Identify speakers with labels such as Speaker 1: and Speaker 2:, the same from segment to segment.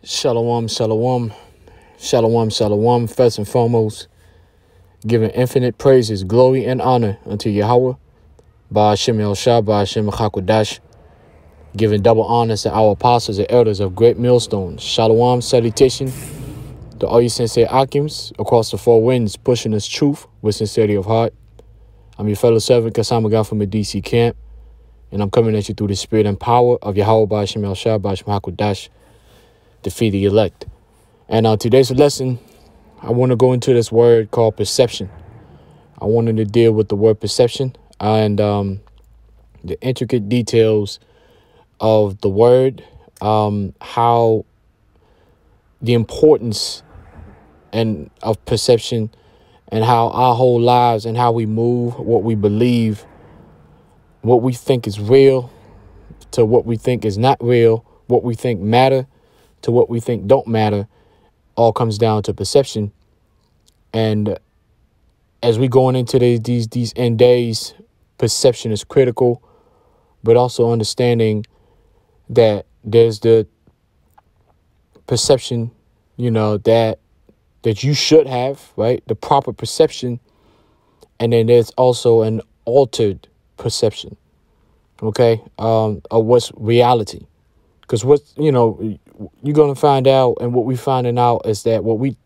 Speaker 1: Shalom, shalom, shalom, shalom. First and foremost, giving infinite praises, glory, and honor unto Yahweh, Ba'ashem El-Shah, Ba'ashem Hakodash, giving double honors to our apostles and elders of great millstones. Shalom, salutation to all you sincere Akims across the four winds, pushing this truth with sincerity of heart. I'm your fellow servant, Kasama God from the DC camp, and I'm coming at you through the spirit and power of Yahweh, Ba'ashem El-Shah, Ba'ashem Hakodash, defeat the elect. And today's lesson, I want to go into this word called perception. I wanted to deal with the word perception and the intricate details of the word, how the importance and of perception, and how our whole lives and how we move, what we believe, what we think is real to what we think is not real, what we think matter to what we think don't matter, all comes down to perception. And as we going into these end days, perception is critical, but also understanding that there's the perception, that you should have, right? The proper perception. And then there's also an altered perception, okay, of what's reality. Because you're going to find out, and what we're finding out is that what we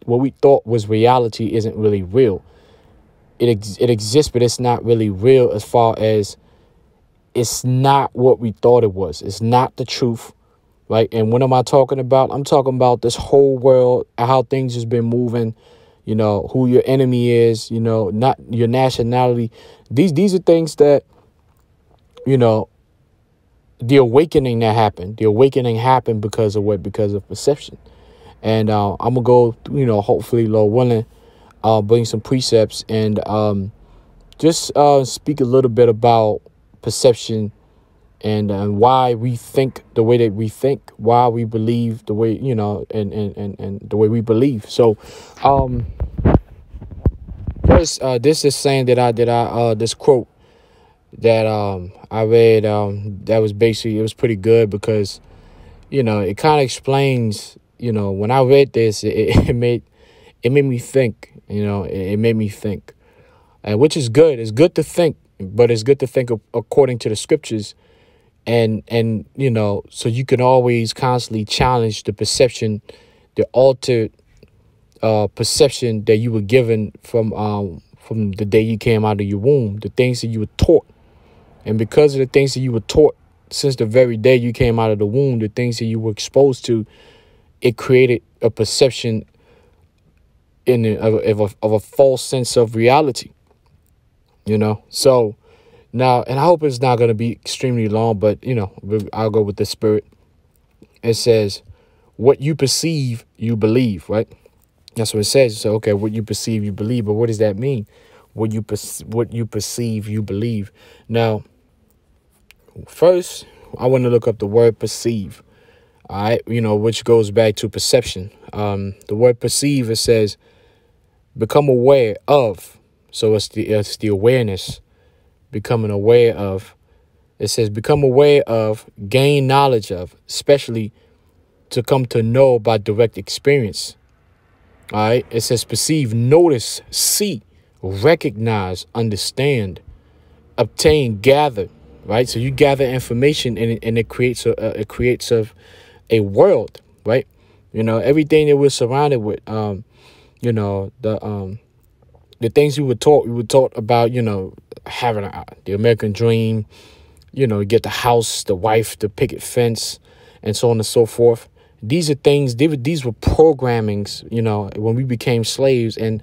Speaker 1: thought was reality isn't really real. It exists, but it's not really real, as far as it's not what we thought it was. It's not the truth, right? And what am I talking about? I'm talking about this whole world, how things has been moving, who your enemy is, not your nationality. These are things that, the awakening that happened. The awakening happened because of what? Because of perception. And I'm going to go, hopefully, Lord willing, bring some precepts and just speak a little bit about perception and why we think the way that we think, why we believe the way, and the way we believe. So first, this is saying this quote that I read, that was basically, it was pretty good because, it kind of explains, when I read this, it made me think, it made me think, and which is good. It's good to think, but it's good to think according to the scriptures, and so you can always constantly challenge the perception, the altered perception that you were given from the day you came out of your womb, the things that you were taught. And because of the things that you were taught since the very day you came out of the womb, the things that you were exposed to, it created a perception of a false sense of reality, So now, and I hope it's not going to be extremely long, but, I'll go with the spirit. It says, what you perceive, you believe, right? That's what it says. So, okay, what you perceive, you believe. But what does that mean? What you perceive, you believe. Now, first, I want to look up the word perceive, all right, which goes back to perception. The word perceive, it says, become aware of. So it's the awareness, becoming aware of. It says become aware of, gain knowledge of, especially to come to know by direct experience. All right, it says perceive, notice, see, recognize, understand, obtain, gather. Right, so you gather information, and it creates a world, right? Everything that we're surrounded with. The things we were taught about. Having the American dream. Get the house, the wife, the picket fence, and so on and so forth. These are things. These were programmings. When we became slaves, and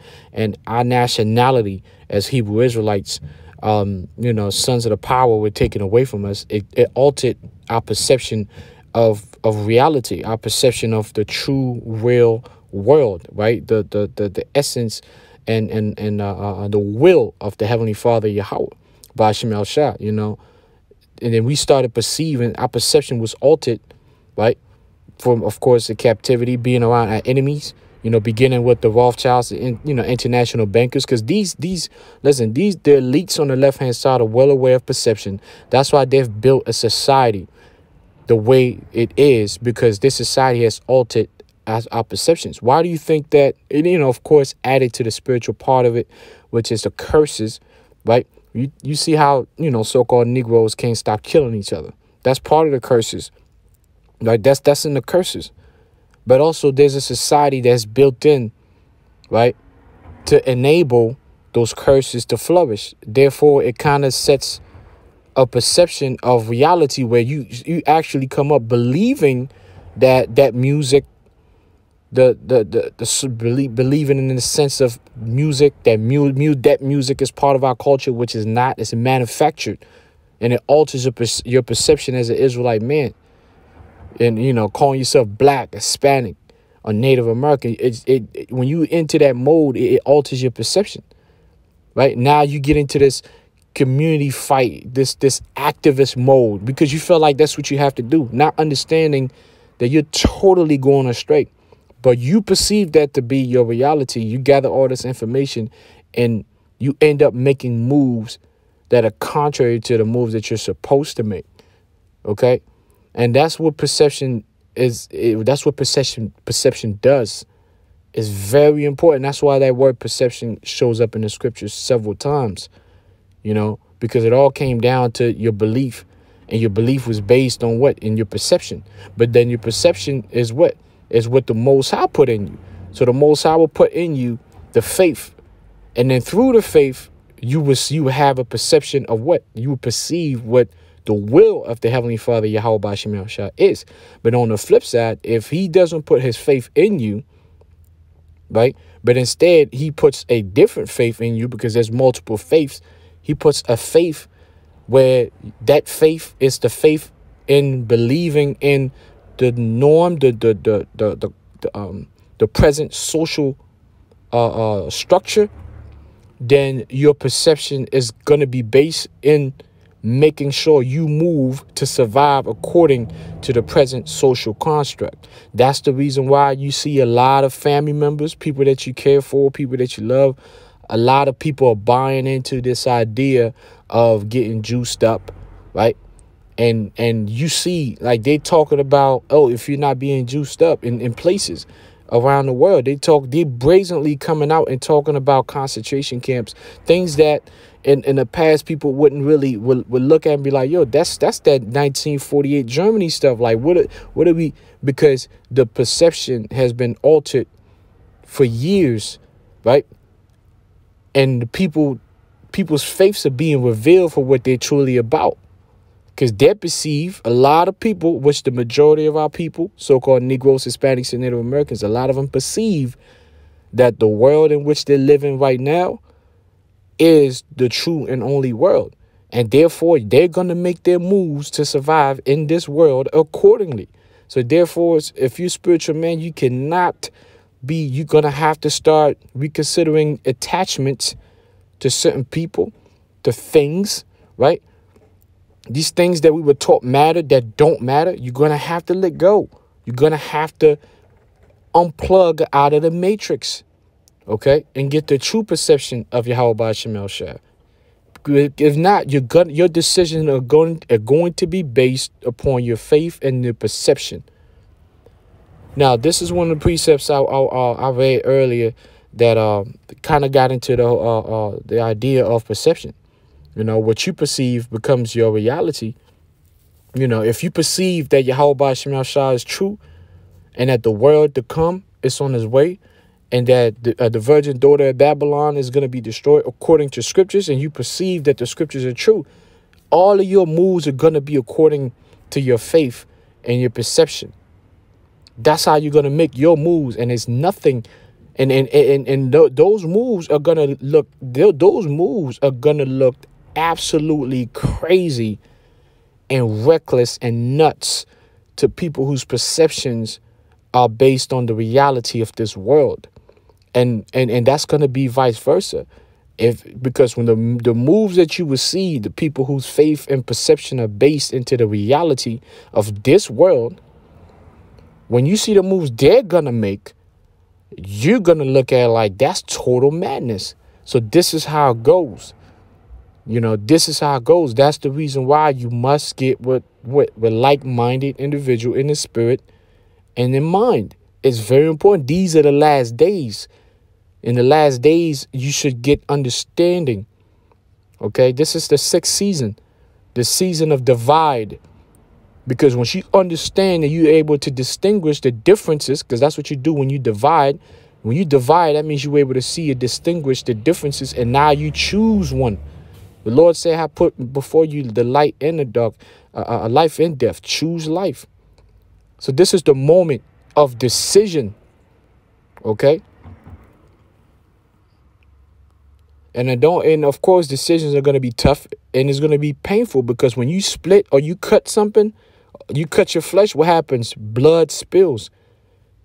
Speaker 1: our nationality as Hebrew Israelites. Sons of the power were taken away from us. It altered our perception of reality, our perception of the true, real world, right? The essence and the will of the Heavenly Father Yahweh, Ba'ashem El-Shah, And then we started perceiving, our perception was altered, right? From, of course, the captivity, being around our enemies, beginning with the Rothschilds, international bankers, because the elites on the left-hand side are well aware of perception. That's why they've built a society the way it is, because this society has altered as our perceptions. Why do you think that? And, of course, added to the spiritual part of it, which is the curses, right? You see how, so-called Negroes can't stop killing each other. That's part of the curses, right? That's in the curses. But also there's a society that's built in, right, to enable those curses to flourish. Therefore, it kind of sets a perception of reality where you actually come up believing that music, believing in the sense of music, that music is part of our culture, which is not. It's manufactured, and it alters your perception as an Israelite man. And calling yourself Black, Hispanic, or Native American, when you into that mode, it alters your perception. Right now, you get into this community fight, this activist mode, because you feel like that's what you have to do, not understanding that you're totally going astray. But you perceive that to be your reality. You gather all this information and you end up making moves that are contrary to the moves that you're supposed to make. OK, and that's what perception is. That's what perception does. It's very important. That's why that word perception shows up in the scriptures several times, because it all came down to your belief, and your belief was based on what? In your perception. But then your perception is what? Is what the Most High put in you. So the Most High will put in you the faith. And then through the faith, you will have a perception of what? You will perceive what the will of the Heavenly Father, Yahweh B'Shem Yahushua, is. But on the flip side, if he doesn't put his faith in you, right, but instead he puts a different faith in you, because there's multiple faiths, he puts a faith where that faith is the faith in believing in the norm, the present social structure, then your perception is going to be based in making sure you move to survive according to the present social construct. That's the reason why you see a lot of family members, people that you care for, people that you love. A lot of people are buying into this idea of getting juiced up, right? And you see, like, they talking about, oh, if you're not being juiced up in places around the world, they brazenly coming out and talking about concentration camps, things that in the past people wouldn't really would look at and be like, yo, that's that 1948 Germany stuff. Like, what are we? Because the perception has been altered for years, right? And the people's faiths are being revealed for what they're truly about. Because they perceive, a lot of people, which the majority of our people, so-called Negroes, Hispanics, and Native Americans, a lot of them perceive that the world in which they're living right now is the true and only world. And therefore, they're going to make their moves to survive in this world accordingly. So therefore, if you're a spiritual man, you're going to have to start reconsidering attachments to certain people, to things, right? These things that we were taught matter, that don't matter, you're going to have to let go. You're going to have to unplug out of the matrix, okay, and get the true perception of Yahweh B'Shem Yahushua. If not, your decisions are going to be based upon your faith and your perception. Now, this is one of the precepts I read earlier that kind of got into the idea of perception. What you perceive becomes your reality. If you perceive that Yahweh B'Shem Yahushua is true, and that the world to come is on its way, and that the virgin daughter of Babylon is going to be destroyed according to scriptures, and you perceive that the scriptures are true, all of your moves are going to be according to your faith and your perception. That's how you're going to make your moves, and it's nothing. And those moves are going to look absolutely crazy and reckless and nuts to people whose perceptions are based on the reality of this world. And that's going to be vice versa. Because when the moves that you will see, the people whose faith and perception are based into the reality of this world, when you see the moves they're going to make, you're going to look at it like, that's total madness. So this is how it goes. This is how it goes. That's the reason why you must get with like-minded individual in the spirit and in mind. It's very important. These are the last days. In the last days, you should get understanding. Okay, this is the sixth season, the season of divide. Because once you understand and you're able to distinguish the differences, because that's what you do when you divide. When you divide, that means you're able to see and distinguish the differences. And now you choose one. The Lord said, I put before you the light and the dark, life and death. Choose life. So this is the moment of decision. OK. And of course, decisions are going to be tough and it's going to be painful, because when you split or you cut something, you cut your flesh, what happens? Blood spills.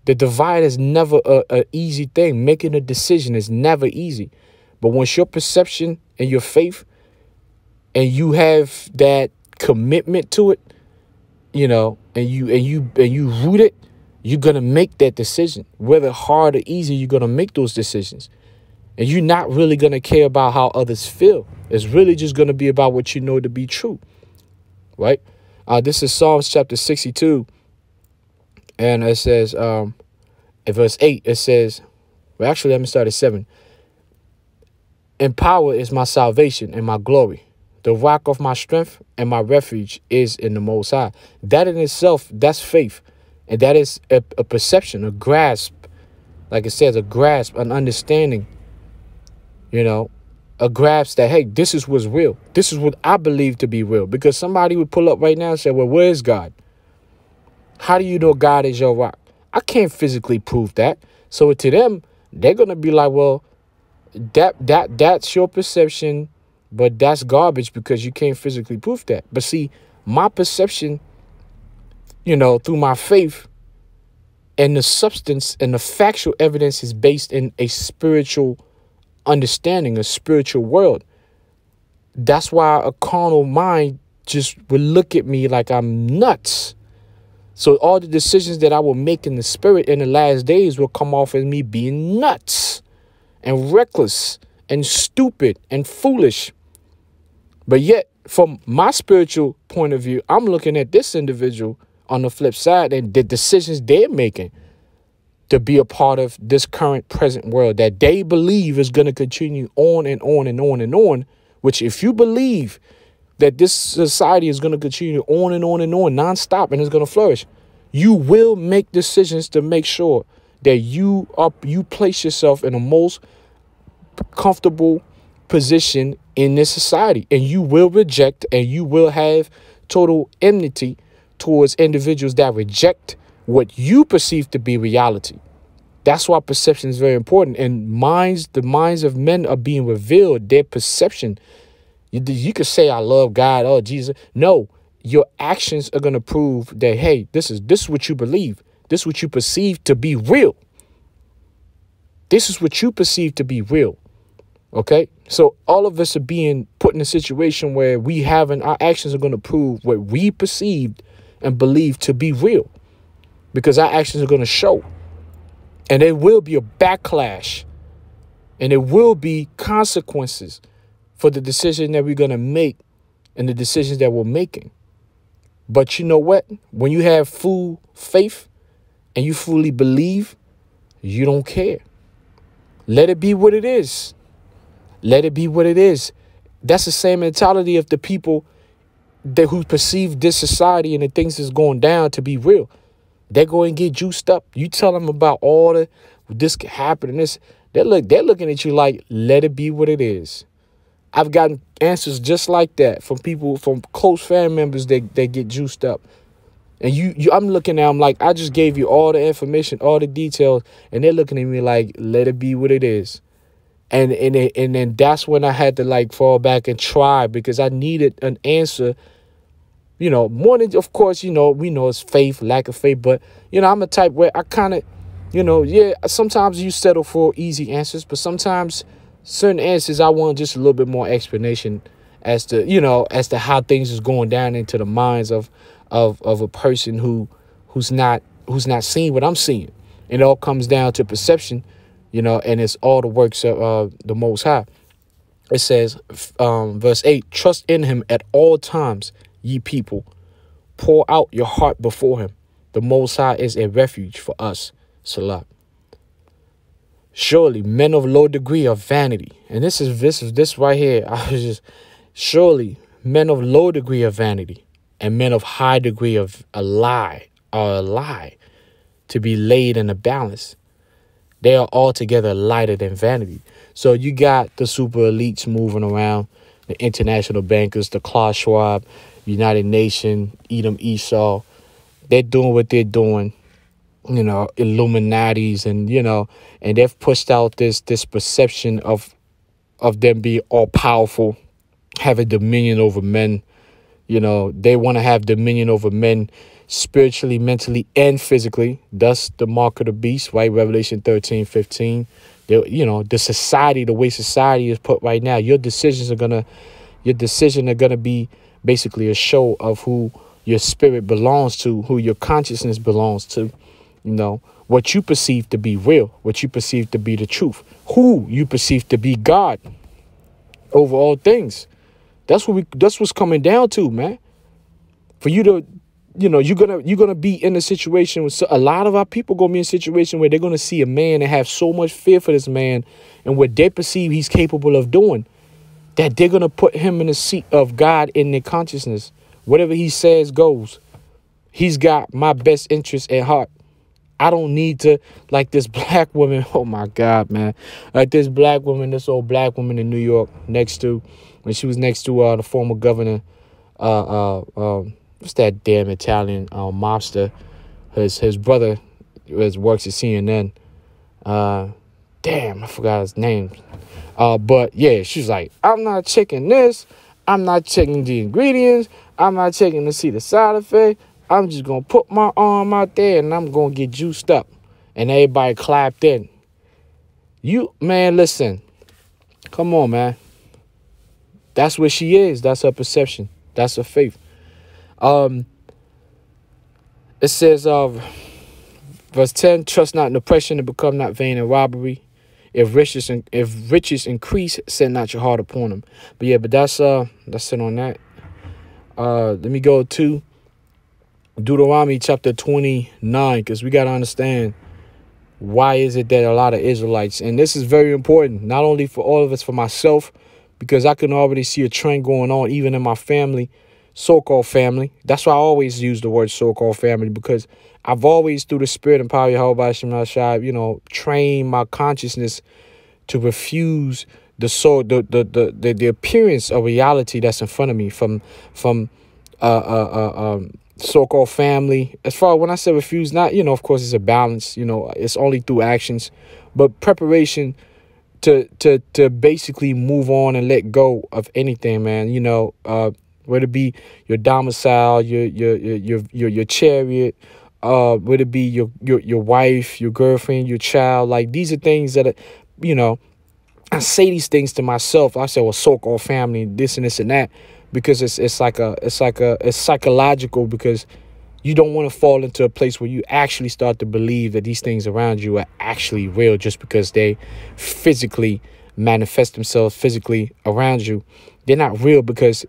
Speaker 1: The divide is never a easy thing. Making a decision is never easy. But once your perception and your faith and you have that commitment to it, and you root it, you're going to make that decision. Whether hard or easy, you're going to make those decisions. And you're not really going to care about how others feel. It's really just going to be about what you know to be true. Right? This is Psalms chapter 62. And it says, in verse 8, it says, well, actually, let me start at 7. In power is my salvation and my glory. The rock of my strength and my refuge is in the Most High. That in itself, that's faith. And that is a perception, a grasp. Like it says, a grasp, an understanding. A grasp that, hey, this is what's real. This is what I believe to be real. Because somebody would pull up right now and say, well, where is God? How do you know God is your rock? I can't physically prove that. So to them, they're going to be like, well, that's your perception, but that's garbage because you can't physically prove that. But see, my perception, through my faith and the substance and the factual evidence is based in a spiritual understanding, a spiritual world. That's why a carnal mind just would look at me like I'm nuts. So all the decisions that I will make in the spirit in the last days will come off as me being nuts and reckless and stupid and foolish. But yet, from my spiritual point of view, I'm looking at this individual on the flip side and the decisions they're making to be a part of this current present world that they believe is going to continue on and on and on and on, which if you believe that this society is going to continue on and on and on nonstop and is going to flourish, you will make decisions to make sure that you place yourself in the most comfortable position in this society, and you will reject and you will have total enmity towards individuals that reject what you perceive to be reality. That's why perception is very important. And the minds of men are being revealed. Their perception. You could say, I love God. Oh, Jesus. No, your actions are going to prove that, hey, this is what you believe. This is what you perceive to be real. This is what you perceive to be real. OK, so all of us are being put in a situation where our actions are going to prove what we perceived and believe to be real, because our actions are going to show. And there will be a backlash and there will be consequences for the decision that we're going to make and the decisions that we're making. But you know what? When you have full faith and you fully believe, you don't care. Let it be what it is. Let it be what it is. That's the same mentality of the people who perceive this society and the things that's going down to be real. They're going to get juiced up. You tell them about all this could happen and this. They're looking at you like, let it be what it is. I've gotten answers just like that from people, from close family members that get juiced up. And I'm looking at them like, I just gave you all the information, all the details, and they're looking at me like, let it be what it is. And then that's when I had to fall back and try, because I needed an answer. More than, of course, we know it's faith, lack of faith. But, I'm a type where I kind of, sometimes you settle for easy answers. But sometimes certain answers, I want just a little bit more explanation as to how things is going down into the minds of a person who's not seeing what I'm seeing. It all comes down to perception, and it's all the works of the Most High. It says, verse 8, trust in him at all times, ye people. Pour out your heart before him. The Most High is a refuge for us. Salah. Surely men of low degree of vanity. And this right here. I was just, surely men of low degree of vanity and men of high degree of a lie are a lie to be laid in a balance. They are altogether lighter than vanity. So you got the super elites moving around, the international bankers, the Klaus Schwab, United Nations, Edom Esau. They're doing what they're doing, Illuminatis, and, and they've pushed out this perception of them being all powerful, having dominion over men. They want to have dominion over men spiritually, mentally, and physically. Thus the mark of the beast, right? Revelation 13:15. The society, the way society is put right now, your decisions are gonna be basically a show of who your spirit belongs to, who your consciousness belongs to. What you perceive to be real, what you perceive to be the truth, who you perceive to be God over all things. That's what's coming down to, man. For you to, you're gonna be in a situation with a lot of our people gonna be in a situation where they're gonna see a man and have so much fear for this man and what they perceive he's capable of doing, that they're gonna put him in the seat of God in their consciousness. Whatever he says goes. He's got my best interest at heart. I don't need to, like this black woman. Oh my God, man. Like this old black woman in New York when she was next to the former governor, what's that damn Italian mobster? His brother works at CNN. Damn, I forgot his name. But yeah, she's like, I'm not checking this. I'm not checking the ingredients. I'm not checking to see the side effect. I'm just going to put my arm out there and I'm going to get juiced up. And everybody clapped in. Man, listen. Come on, man. That's what she is. That's her perception. That's her faith. It says, verse 10, trust not in oppression and become not vain in robbery. If riches increase, set not your heart upon them. But yeah, that's it on that. Let me go to Deuteronomy Chapter 29, because we got to understand why is it that a lot of Israelites, and this is very important, not only for all of us, for myself, because I can already see a trend going on even in my family, so-called family. That's why I always use the word so-called family, because I've always, through the spirit and power of Yahweh Shem Shai, trained my consciousness to refuse the appearance of reality that's in front of me from so-called family. As far as when I say refuse, not, of course it's a balance, it's only through actions, but preparation to basically move on and let go of anything, man. Whether it be your domicile, your chariot, whether it be your wife, your girlfriend, your child. Like, these are things that I say these things to myself. I say, well, so-called family, this and this and that, because it's psychological, because you don't want to fall into a place where you actually start to believe that these things around you are actually real just because they physically manifest themselves physically around you. They're not real, because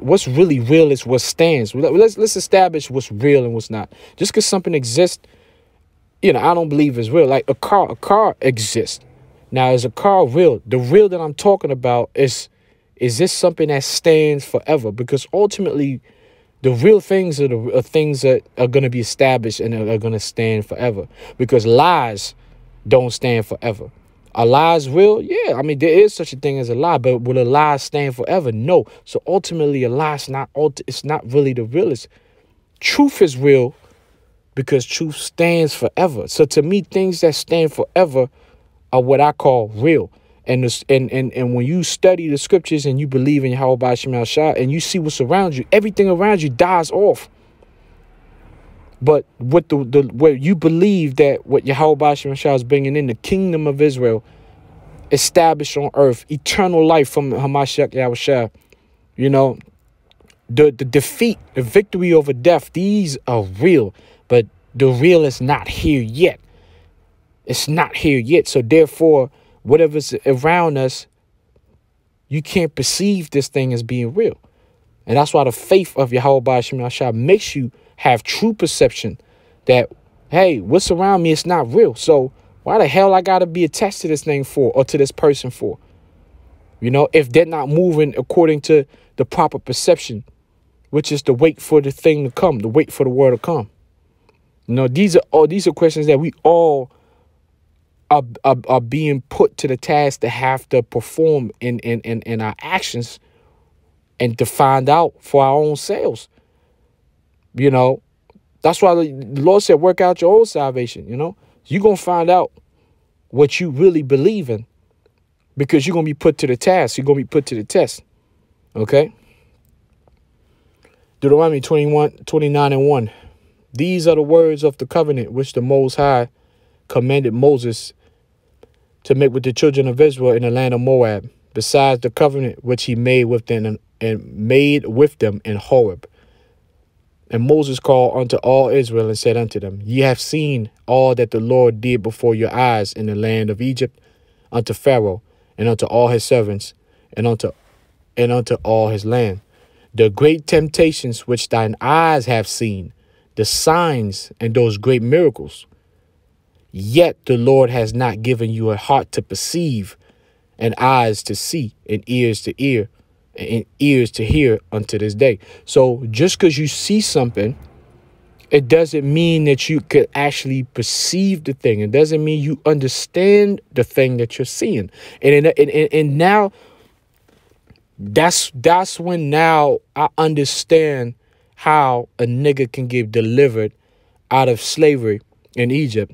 Speaker 1: what's really real is what stands. Let's establish what's real and what's not. Just because something exists, I don't believe is real. Like a car exists. Now, is a car real? The real that I'm talking about is this something that stands forever? Because ultimately, the real things are things that are going to be established and are going to stand forever. Because lies don't stand forever. Are lies real? Yeah, I mean, there is such a thing as a lie, but will a lie stand forever? No. So ultimately, a lie is it's not really the realest. Truth is real because truth stands forever. So to me, things that stand forever are what I call real. And when you study the scriptures and you believe in Yahweh Shem Shai and you see what's around you, everything around you dies off. But what what you believe that what Yahweh Shem Shai is bringing in, the kingdom of Israel, established on earth, eternal life from Hamashiach Yahushua, the defeat, the victory over death, these are real, but the real is not here yet. It's not here yet. So therefore, whatever's around us, you can't perceive this thing as being real. And that's why the faith of Yahweh Shem Shai makes you have true perception that, hey, what's around me is not real. So why the hell I got to be attached to this thing for, or to this person for? You know, if they're not moving according to the proper perception, which is to wait for the thing to come, to wait for the word to come. You know, these are questions that we all are being put to the task to have to perform in our actions, and to find out for our own selves. You know, that's why the Lord said, work out your own salvation. You know, you're going to find out what you really believe in, because you're going to be put to the task. You're going to be put to the test. OK. Deuteronomy 29:1. These are the words of the covenant which the Most High commanded Moses to make with the children of Israel in the land of Moab, besides the covenant which he made with them in Horeb. And Moses called unto all Israel and said unto them, Ye have seen all that the Lord did before your eyes in the land of Egypt, unto Pharaoh and unto all his servants and unto all his land. The great temptations which thine eyes have seen, the signs and those great miracles. Yet the Lord has not given you a heart to perceive, and eyes to see, and ears to hear, and ears to hear unto this day. So just because you see something, it doesn't mean that you could actually perceive the thing. It doesn't mean you understand the thing that you're seeing. And now that's when now I understand how a nigga can get delivered out of slavery in Egypt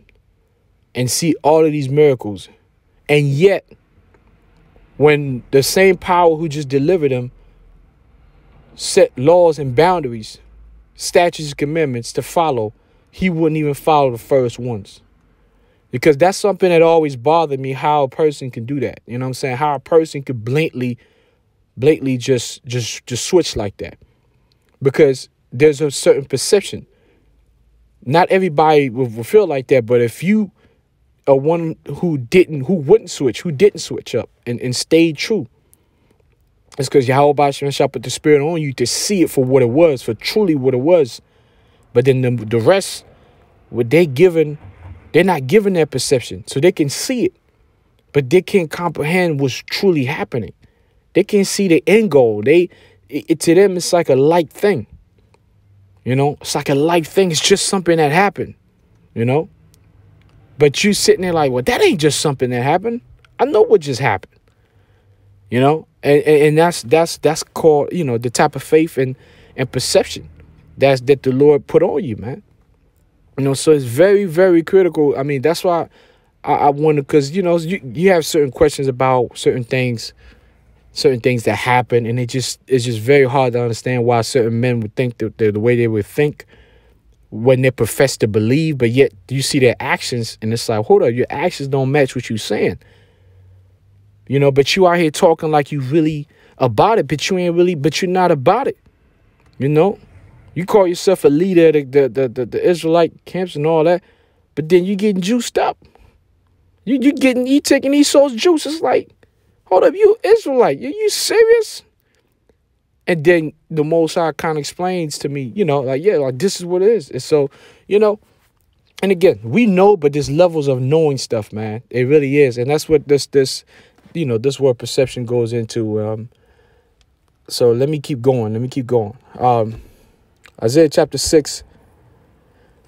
Speaker 1: and see all of these miracles. And yet, when the same power who just delivered him set laws and boundaries, statutes and commandments to follow, he wouldn't even follow the first ones. Because that's something that always bothered me, how a person can do that. You know what I'm saying? How a person could blatantly just switch like that. Because there's a certain perception. Not everybody will feel like that, but if you are one who didn't switch up and stayed true, it's because Yahweh shall put the spirit on you to see it for what it was, for truly what it was. But then the rest, what they're not given that perception. So they can see it, but they can't comprehend what's truly happening. They can't see the end goal. To them, it's like a light thing. You know, it's like a light thing. It's just something that happened, you know. But you sitting there like, well, that ain't just something that happened. I know what just happened, you know. And that's called, you know, the type of faith and perception that the Lord put on you, man. You know, so it's very, very critical. I mean, that's why I wonder, because, you know, you have certain questions about certain things that happen, and it's just very hard to understand why certain men would think the way they would think when they profess to believe, but yet you see their actions, and it's like, hold up, your actions don't match what you're saying. You know, but you out here talking like you really about it, but you're not about it. You know, you call yourself a leader of the Israelite camps and all that, but then you getting juiced up. You taking Esau's juice. It's like, hold up, you Israelite, you serious? And then the Most High kind of explains to me, you know, like, yeah, like this is what it is. And so, you know, and again, we know, but there's levels of knowing stuff, man. It really is. And that's what this you know, this word perception goes into. So let me keep going. Isaiah chapter 6,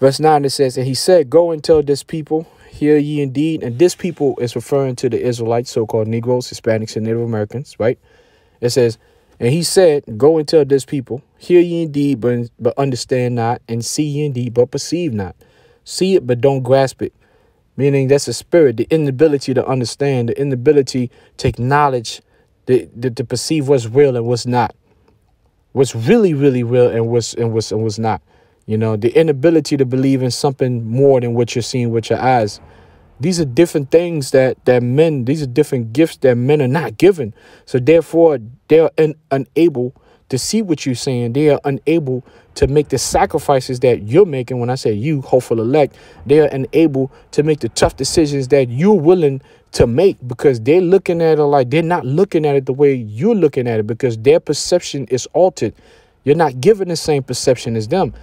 Speaker 1: verse 9, it says, and he said, go and tell this people, hear ye indeed. And this people is referring to the Israelites, so-called Negroes, Hispanics, and Native Americans, right? It says, and he said, go and tell this people, hear ye indeed, but understand not, and see ye indeed, but perceive not. See it, but don't grasp it. Meaning that's a spirit, the inability to understand, the inability to acknowledge, to perceive what's real and what's not, what's really, really real and what's not. You know, the inability to believe in something more than what you're seeing with your eyes. These are different things these are different gifts that men are not given. So therefore, they're unable to see what you're saying. They are unable to make the sacrifices that you're making. When I say you, hopeful elect, they are unable to make the tough decisions that you're willing to make, because they're looking at it like they're not looking at it the way you're looking at it, because their perception is altered. You're not given the same perception as them.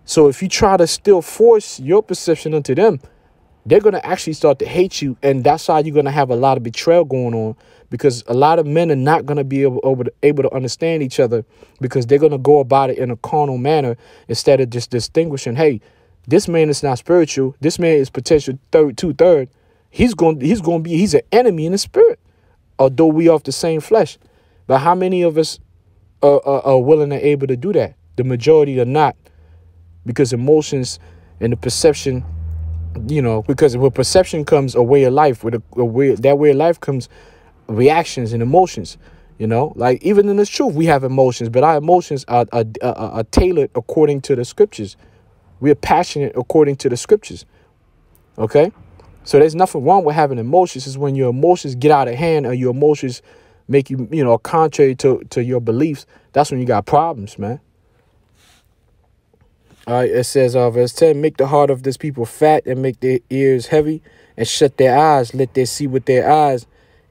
Speaker 1: So if you try to still force your perception onto them, they're going to actually start to hate you. And that's how you're going to have a lot of betrayal going on, because a lot of men are not going to be able to understand each other, because they're going to go about it in a carnal manner instead of just distinguishing, hey, this man is not spiritual. This man is potential two-third. He's an enemy in the spirit, although we are of the same flesh. But how many of us are willing and able to do that? The majority are not, because emotions and the perception, because with perception comes a way of life. With that way of life comes reactions and emotions. Like even in this truth, we have emotions, but our emotions are tailored according to the scriptures. We are passionate according to the scriptures. Okay, so there's nothing wrong with having emotions. It's when your emotions get out of hand, or your emotions make you, contrary to your beliefs. That's when you got problems, man. All right, it says, verse 10, make the heart of this people fat and make their ears heavy and shut their eyes. Let them see with their eyes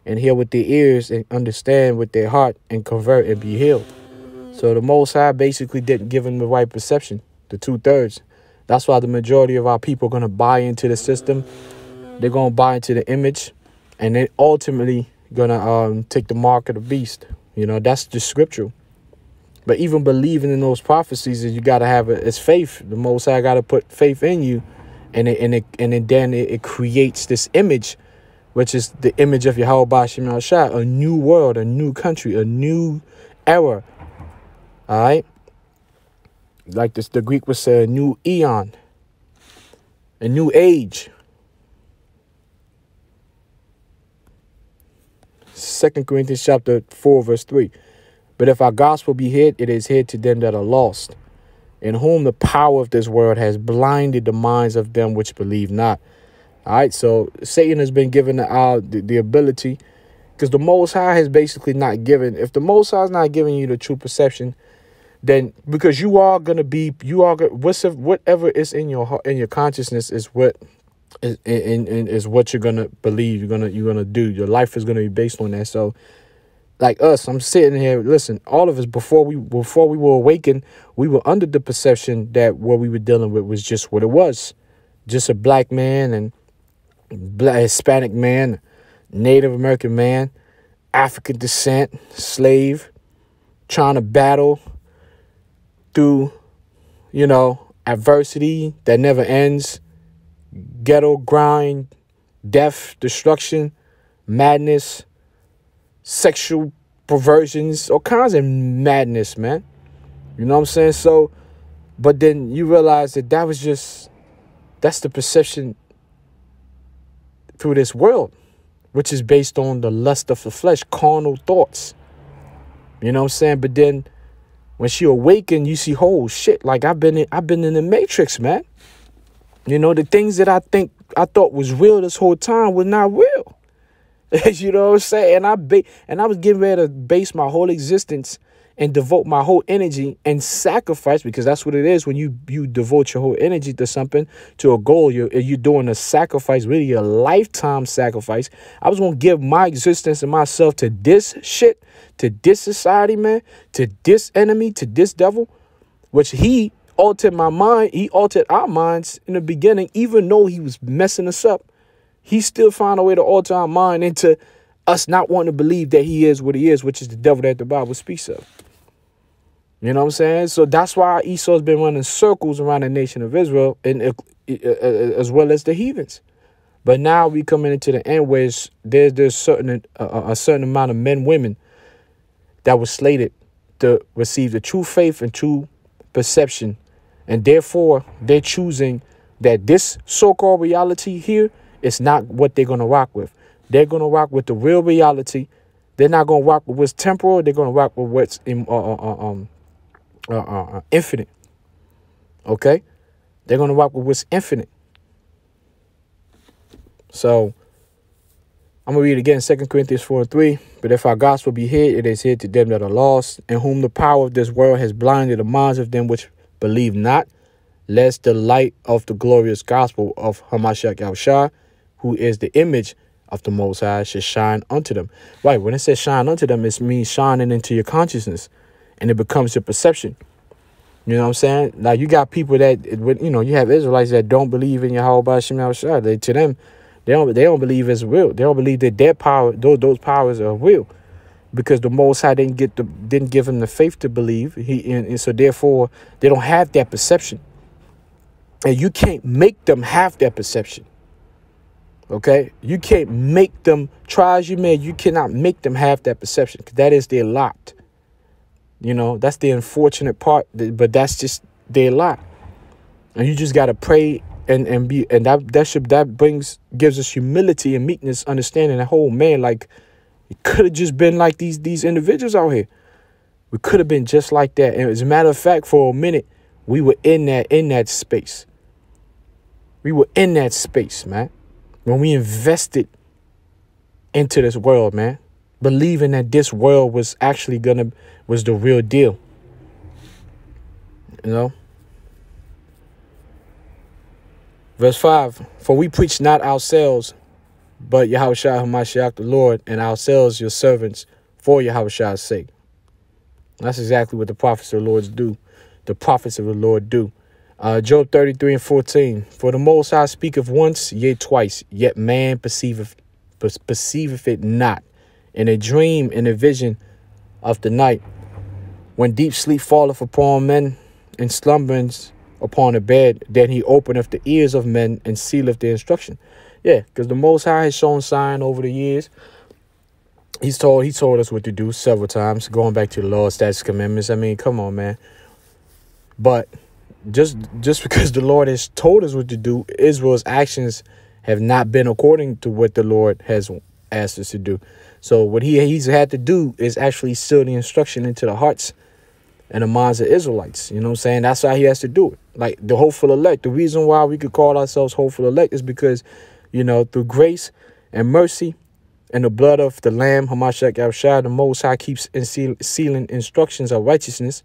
Speaker 1: and hear with their ears and understand with their heart and convert and be healed. So the Most High basically didn't give them the right perception, the 2/3. That's why the majority of our people are going to buy into the system. They're going to buy into the image, and then ultimately going to take the mark of the beast. That's just scriptural. But even believing in those prophecies, you got to have it's faith. The Most High got to put faith in you, and then it creates this image, which is the image of Yahweh Ba'ashem Al-Shah, a new world, a new country, a new era. All right, like this, the Greek would say, a new eon, a new age. 2 Corinthians chapter 4, verse 3. But if our gospel be hid, it is hid to them that are lost, in whom the power of this world has blinded the minds of them which believe not. All right, so Satan has been given the ability, because the Most High has basically not given. If the Most High is not giving you the true perception, then because whatever is in your heart, in your consciousness, is what is what you're gonna believe. You're gonna do. Your life is gonna be based on that. So, like us, I'm sitting here. Listen, all of us before we were awakened, we were under the perception that what we were dealing with was just what it was, just a black man and Hispanic man, Native American man, African descent, slave, trying to battle through, adversity that never ends, ghetto grind, death, destruction, madness, sexual perversions, all kinds of madness, man. You know what I'm saying? So, but then you realize that that's the perception through this world, which is based on the lust of the flesh, carnal thoughts. You know what I'm saying? But then when she awakened, you see, oh shit, like I've been in the matrix, man. The things that I thought was real this whole time were not real. You know what I'm saying? And I was getting ready to base my whole existence and devote my whole energy and sacrifice, because that's what it is when you devote your whole energy to something, to a goal. You're doing a sacrifice, really a lifetime sacrifice. I was going to give my existence and myself to this shit, to this society, man, to this enemy, to this devil, which he altered my mind. He altered our minds in the beginning, even though he was messing us up. He still found a way to alter our mind into us not wanting to believe that he is what he is, which is the devil that the Bible speaks of. You know what I'm saying? So that's why Esau's been running circles around the nation of Israel, and as well as the heathens. But now we coming into the end where there's a certain amount of men, women that were slated to receive the true faith and true perception. And therefore, they're choosing that this so-called reality here is not what they're going to rock with. They're going to rock with the real reality. They're not going to rock with what's temporal. They're going to rock with what's infinite. Okay? They're going to rock with what's infinite. So, I'm going to read again, 2 Corinthians 4:3. But if our gospel be hid, it is hid to them that are lost, in whom the power of this world has blinded the minds of them which believe not, lest the light of the glorious gospel of Hamashiach Yahushua, who is the image of the Most High, should shine unto them. Right, when it says shine unto them, it means shining into your consciousness, and it becomes your perception. You know what I'm saying? Like, you got people that, you know, you have Israelites that don't believe in Yahweh Ba'ashem Yahushua. To them, they don't believe it's real. They don't believe that their power, those powers are real, because the Most High didn't give them the faith to believe. And so therefore they don't have that perception, and you can't make them have that perception. Okay, you can't make them, try as you may. You cannot make them have that perception, because that is their lot. You know, that's the unfortunate part, but that's just their lot. And you just got to pray and be, and that gives us humility and meekness, understanding that whole man, like, it could have just been like these individuals out here. We could have been just like that. And as a matter of fact, for a minute, we were in that space. We were in that space, man, when we invested into this world, man, believing that this world was actually was the real deal. You know? Verse 5, for we preach not ourselves, but Yahushua HaMashiach the Lord, and ourselves your servants, for Yahushua's sake. That's exactly what the prophets of the Lord do. The prophets of the Lord do. Job 33:14. For the Most High speaketh once, yea twice, yet man perceiveth it not. In a dream, in a vision of the night, when deep sleep falleth upon men, and slumberings upon the bed, then he openeth the ears of men and sealeth their instruction. Yeah, because the Most High has shown sign over the years. He told us what to do several times, going back to the law, statutes, commandments. I mean, come on, man. But just because the Lord has told us what to do, Israel's actions have not been according to what the Lord has asked us to do. So what he's had to do is actually seal the instruction into the hearts and the minds of Israelites. You know what I'm saying? That's how he has to do it. Like the hopeful elect. The reason why we could call ourselves hopeful elect is because, you know, through grace and mercy and the blood of the Lamb, Hamashiach Yahushua, the Most High keeps sealing instructions of righteousness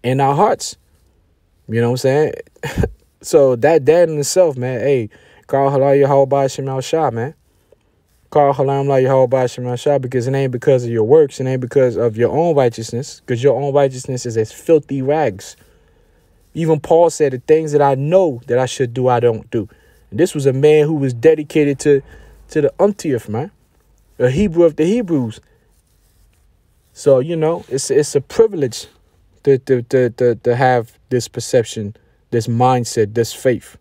Speaker 1: in our hearts. You know what I'm saying? So that in itself, man, hey, call halal Yahweh Ba'ashem Yahushua, man. Call halam la Yahweh Ba'ashem Yahushua, because it ain't because of your works, it ain't because of your own righteousness, because your own righteousness is as filthy rags. Even Paul said, the things that I know that I should do, I don't do. And this was a man who was dedicated to the umptieth, man. A Hebrew of the Hebrews. So, you know, it's a privilege to have this perception, this mindset, this faith,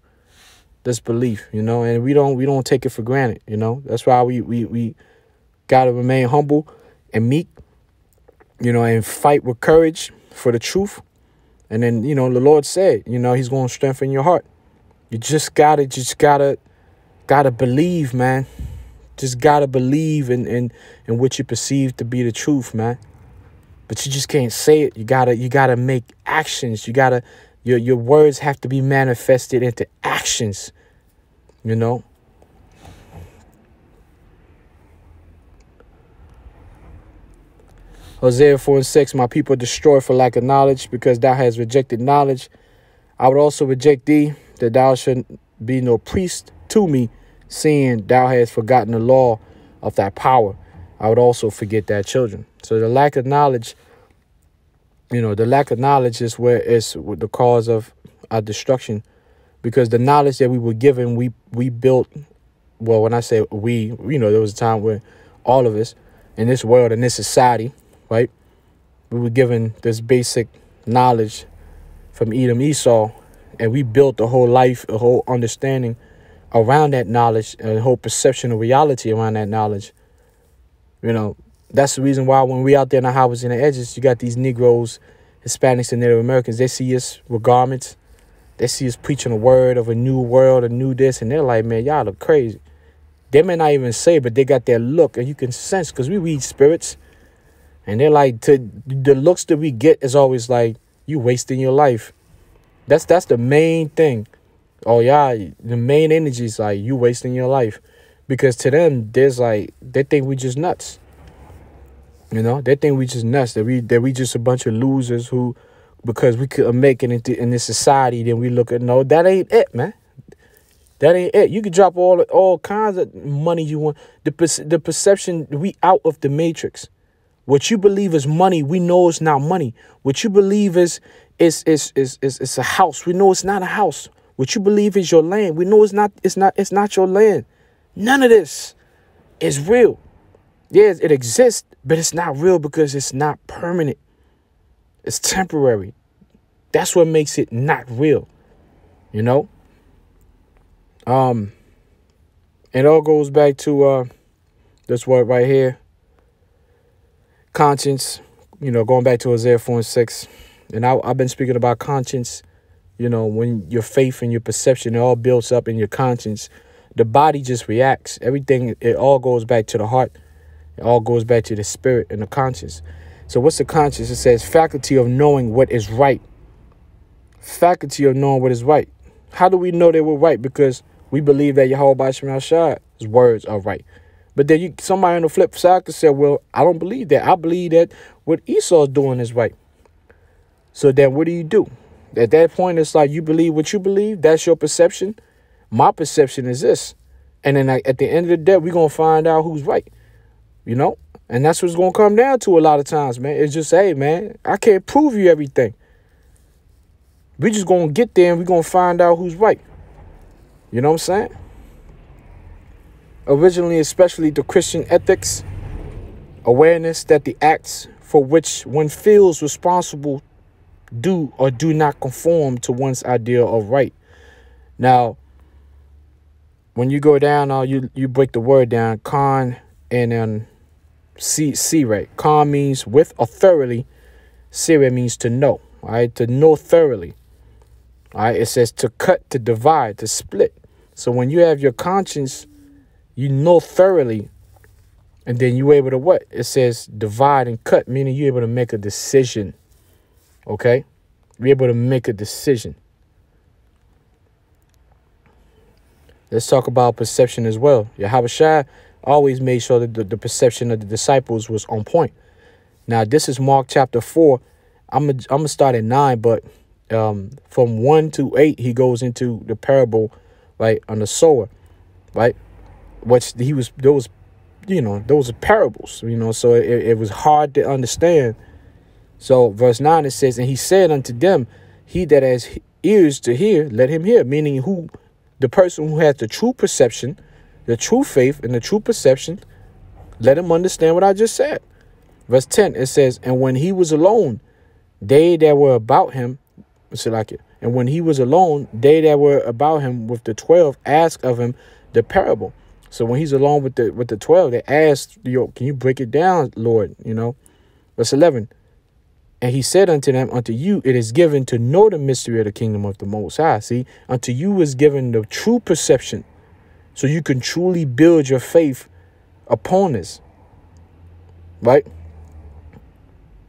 Speaker 1: this belief, you know, and we don't take it for granted, you know. That's why we gotta remain humble and meek, you know, and fight with courage for the truth. And then, you know, the Lord said, you know, he's going to strengthen your heart. You just gotta believe, man. Just gotta believe in what you perceive to be the truth, man. But you just can't say it. You gotta make actions. Your words have to be manifested into actions, you know. Hosea 4:6, my people are destroyed for lack of knowledge, because thou hast rejected knowledge. I would also reject thee, that thou shouldst be no priest to me, seeing thou hast forgotten the law of thy power. I would also forget thy children. So the lack of knowledge, you know, the lack of knowledge is where it's the cause of our destruction, because the knowledge that we were given, we built. Well, when I say we, you know, there was a time where all of us in this world, in this society, right, we were given this basic knowledge from Edom, Esau, and we built a whole life, a whole understanding around that knowledge, and a whole perception of reality around that knowledge. You know, that's the reason why when we out there in the highways and the edges, you got these Negroes, Hispanics, and Native Americans. They see us with garments. They see us preaching a word of a new world, a new this, and they're like, man, y'all look crazy. They may not even say, but they got that look, and you can sense, because we read spirits. And they're like, the looks that we get is always like, you wasting your life. That's the main thing. Oh, yeah, the main energy is like, you wasting your life. Because to them, there's like, they think we just nuts. You know, they think we just nuts, that we just a bunch of losers who, because we could make it in this society, then we look at, no, that ain't it, man. That ain't it. You could drop all kinds of money you want. The perception, we out of the matrix. What you believe is money, we know it's not money. What you believe is a house, we know it's not a house. What you believe is your land, we know it's not your land. None of this is real. Yes, it exists, but it's not real because it's not permanent. It's temporary. That's what makes it not real. You know? It all goes back to this word right here. Conscience, going back to Isaiah 4:6. And I've been speaking about conscience, when your faith and your perception, it all builds up in your conscience. The body just reacts. Everything, it all goes back to the heart. It all goes back to the spirit and the conscience. So what's the conscience? It says faculty of knowing what is right. Faculty of knowing what is right. How do we know they were right? Because we believe that Yahweh B'Shem Shai's words are right. But then somebody on the flip side could say, well, I don't believe that. I believe that what Esau's doing is right. So then what do? At that point, it's like you believe what you believe. That's your perception. My perception is this. And then at the end of the day, we're going to find out who's right. And that's what's going to come down to a lot of times, man. It's just, hey, man, I can't prove you everything. We just going to get there and we're going to find out who's right. You know what I'm saying? Originally, especially the Christian ethics, awareness that the acts for which one feels responsible do or do not conform to one's idea of right. Now, when you go down, you break the word down, con and then right? Con means with or thoroughly. Sire means to know, all right? To know thoroughly. All right, it says to cut, to divide, to split. So when you have your conscience, you know thoroughly, and then you're able to what? It says divide and cut, meaning you're able to make a decision. Okay? You're able to make a decision. Let's talk about perception as well. Yahweh Shai always made sure that the perception of the disciples was on point. Now, this is Mark chapter 4. I'm gonna start at 9, but from 1 to 8, he goes into the parable, right, on the sower, right? Which those are parables, so it was hard to understand. So verse 9, it says, and he said unto them, he that has ears to hear, let him hear, meaning the person who has the true perception, the true faith and the true perception, let him understand what I just said. Verse 10, it says, and when he was alone, they that were about him, and when he was alone, they that were about him with the 12 asked of him the parable. So when he's alone with the 12, they asked, can you break it down, Lord? Verse 11, and he said unto them, unto you it is given to know the mystery of the kingdom of the Most High. See, unto you is given the true perception, so you can truly build your faith upon this, right?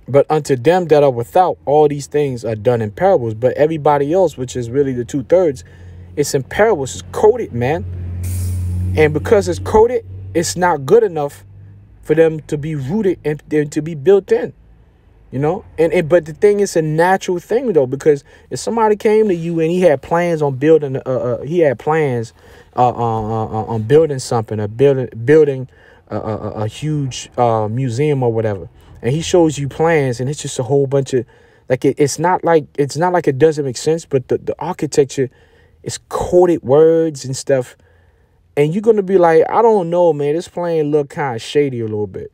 Speaker 1: But unto them that are without, all these things are done in parables. But everybody else, which is really the 2/3, it's in parables. It's coded, man. And because it's coded, it's not good enough for them to be rooted and to be built in, but the thing is a natural thing, though, because if somebody came to you and he had plans on building, on building something, building a huge museum or whatever, and he shows you plans and it's just a whole bunch of it's not like it doesn't make sense, but the architecture is coded words and stuff. And you're going to be like, I don't know, man, this plane look kind of shady a little bit.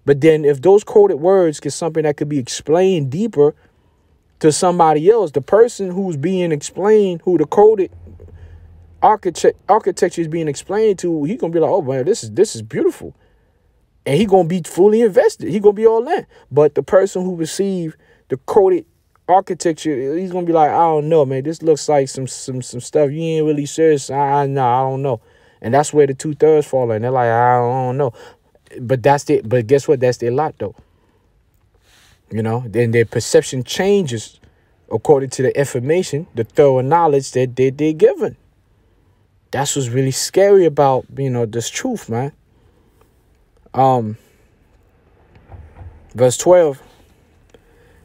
Speaker 1: But then if those coded words get something that could be explained deeper to somebody else, the person who's being explained, who the coded architecture is being explained to, he's going to be like, oh, man, this is beautiful. And he's going to be fully invested. He's going to be all in. But the person who received the coded architecture, he's going to be like, I don't know, man, this looks like some stuff you ain't really serious. I don't know. And that's where the 2/3 fall in. They're like, I don't know. But guess what? That's their lot, though. Then their perception changes according to the information, the thorough knowledge that they're given. That's what's really scary about, this truth, man. Verse 12,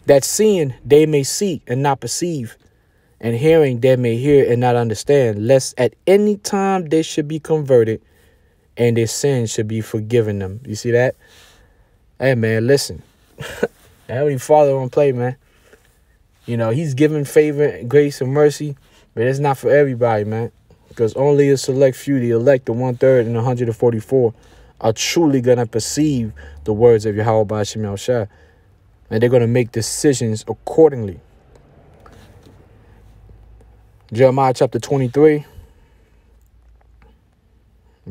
Speaker 1: that seeing they may see and not perceive, and hearing they may hear and not understand, lest at any time they should be converted and their sins should be forgiven them. You see that? Hey, man, listen. Heavenly Father don't play, man. You know, he's giving favor, grace, and mercy, but it's not for everybody, man. Because only a select few, the elect, the 1/3 and 144, are truly going to perceive the words of Yahweh Ba'ashem Yahushua. And they're going to make decisions accordingly. Jeremiah chapter 23.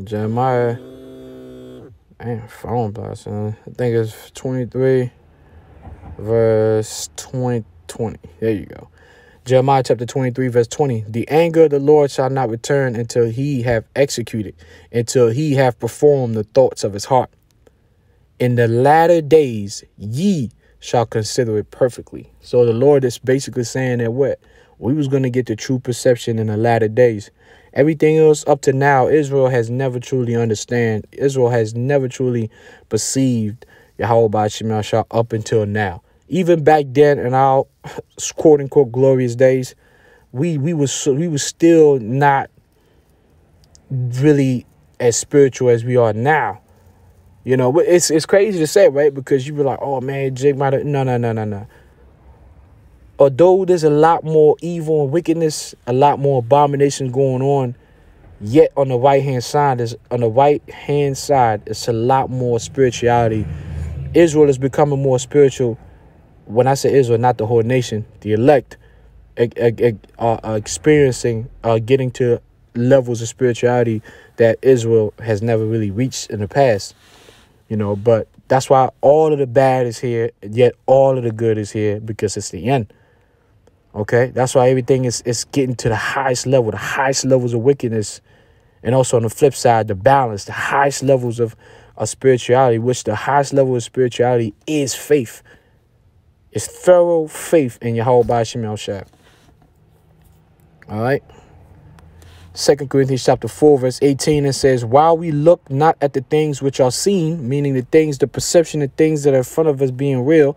Speaker 1: Jeremiah. Man, phone by, son. I think it's 23, verse 20. There you go. Jeremiah chapter 23, verse 20. The anger of the Lord shall not return until he have executed, until he have performed the thoughts of his heart. In the latter days, ye shall consider it perfectly. So the Lord is basically saying that what? We was going to get the true perception in the latter days. Everything else up to now, Israel has never truly understand. Israel has never truly perceived Yahweh Ba'ashem Yahushua up until now. Even back then in our quote unquote glorious days, we was still not really as spiritual as we are now. You know, it's crazy to say, right? Because you be like, oh man, Jake might have no. Although there's a lot more evil and wickedness, a lot more abominations going on, yet on the right hand side, it's a lot more spirituality. Israel is becoming more spiritual. When I say Israel, not the whole nation, the elect are experiencing, getting to levels of spirituality that Israel has never really reached in the past. You know, but that's why all of the bad is here, yet all of the good is here, because it's the end. Okay, that's why everything is getting to the highest level, the highest levels of wickedness. And also on the flip side, the balance, the highest levels of spirituality, which the highest level of spirituality is faith. It's thorough faith in Yahweh Ba'ashem Yahushua. All right. 2 Corinthians chapter 4, verse 18, it says, while we look not at the things which are seen, meaning the perception of things that are in front of us being real,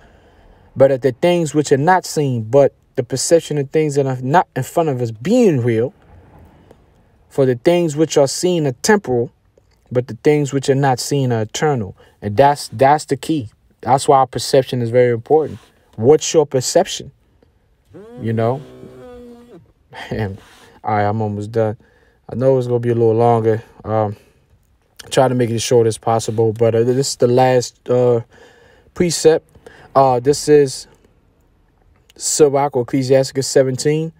Speaker 1: but at the things which are not seen, but the perception of things that are not in front of us being real. For the things which are seen are temporal, but the things which are not seen are eternal. And that's the key. That's why our perception is very important. What's your perception? You know? Man, all right, I'm almost done. I know it's going to be a little longer. Try to make it as short as possible. But this is the last precept. This is Sirach or Ecclesiasticus 17.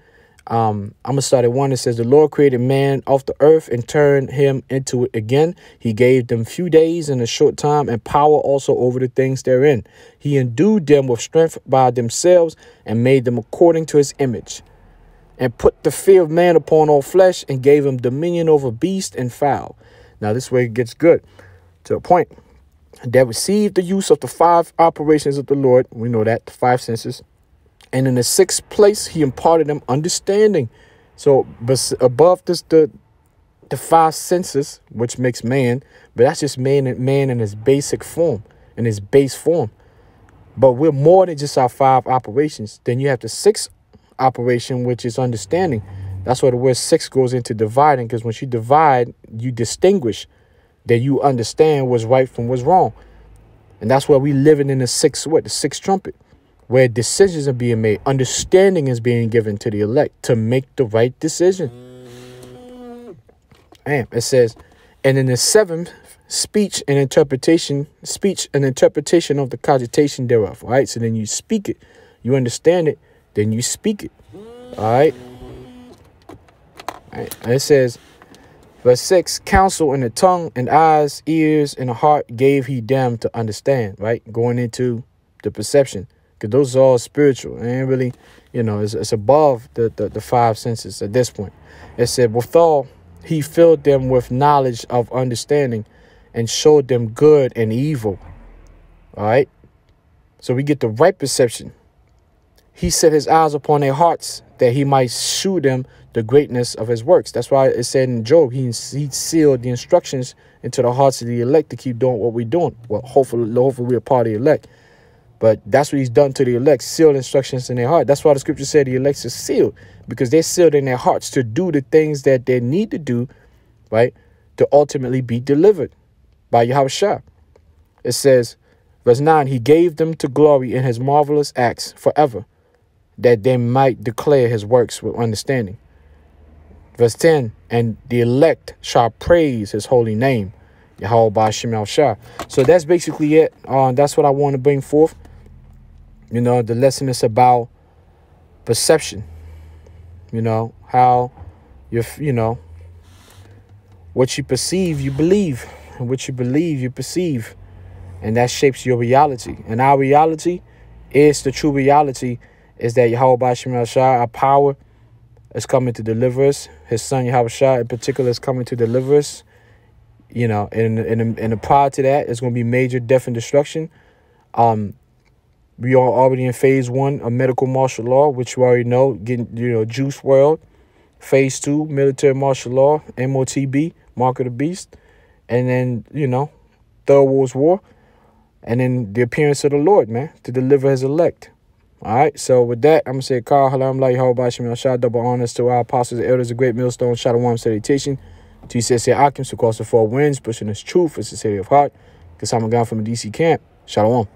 Speaker 1: I'm going to start at 1. It says, the Lord created man off the earth and turned him into it again. He gave them few days and a short time and power also over the things therein. He endued them with strength by themselves and made them according to his image, and put the fear of man upon all flesh and gave him dominion over beast and fowl. Now this way it gets good to a point. That received the use of the 5 operations of the Lord. We know that, the 5 senses. And in the 6th place, he imparted them understanding. So but above this, the 5 senses, which makes man, but that's just man in his basic form, in his base form. But we're more than just our 5 operations. Then you have the 6th operation, which is understanding. That's where the word 6 goes into dividing, because when you divide, you distinguish, that you understand what's right from what's wrong. And that's why we living in the 6th trumpet, where decisions are being made. Understanding is being given to the elect to make the right decision. And it says, and in the 7th, speech and interpretation of the cogitation thereof. All right. So then you speak it, you understand it, then you speak it. All right. All right. And it says, verse 6, counsel in the tongue and eyes, ears, and the heart gave he them to understand. Right. Going into the perception. Because those are all spiritual. It ain't really, it's above the 5 senses at this point. It said, withal, he filled them with knowledge of understanding and showed them good and evil. All right. So we get the right perception. He set his eyes upon their hearts that he might shew them the greatness of his works. That's why it said in Job, he sealed the instructions into the hearts of the elect to keep doing what we're doing. Well, hopefully we're a part of the elect. But that's what he's done to the elect, sealed instructions in their heart. That's why the scripture said the elect are sealed, because they're sealed in their hearts to do the things that they need to do, right, to ultimately be delivered by Yahushua. It says, Verse 9, he gave them to glory in his marvelous acts forever, that they might declare his works with understanding. Verse 10, and the elect shall praise his holy name, Yahweh Ba'ashem Yahushua. So that's basically it. That's what I want to bring forth. You know, the lesson is about perception. You know, how what you perceive, you believe. And what you believe, you perceive. And that shapes your reality. And our reality is the true reality is that Yahweh Ba'ashem Yahushua, our power, is coming to deliver us. His son Yahushua in particular is coming to deliver us. You know, and prior to that, it's going to be major death and destruction. We are already in phase 1 of medical martial law, which we already know, getting, Juice World. Phase 2, military martial law, MOTB, Mark of the Beast. And then, Third World War. And then the appearance of the Lord, man, to deliver his elect. All right, so with that, I'm going to say, Kal, Halam, La, Yahweh, Ba'ashem, Yahushua, double honors to our apostles and elders, a great millstone, Shalom, salutation. To say Akim, across the 4 winds, pushing his truth, it's the city of heart. Because I'm a guy from the DC camp. Shalom.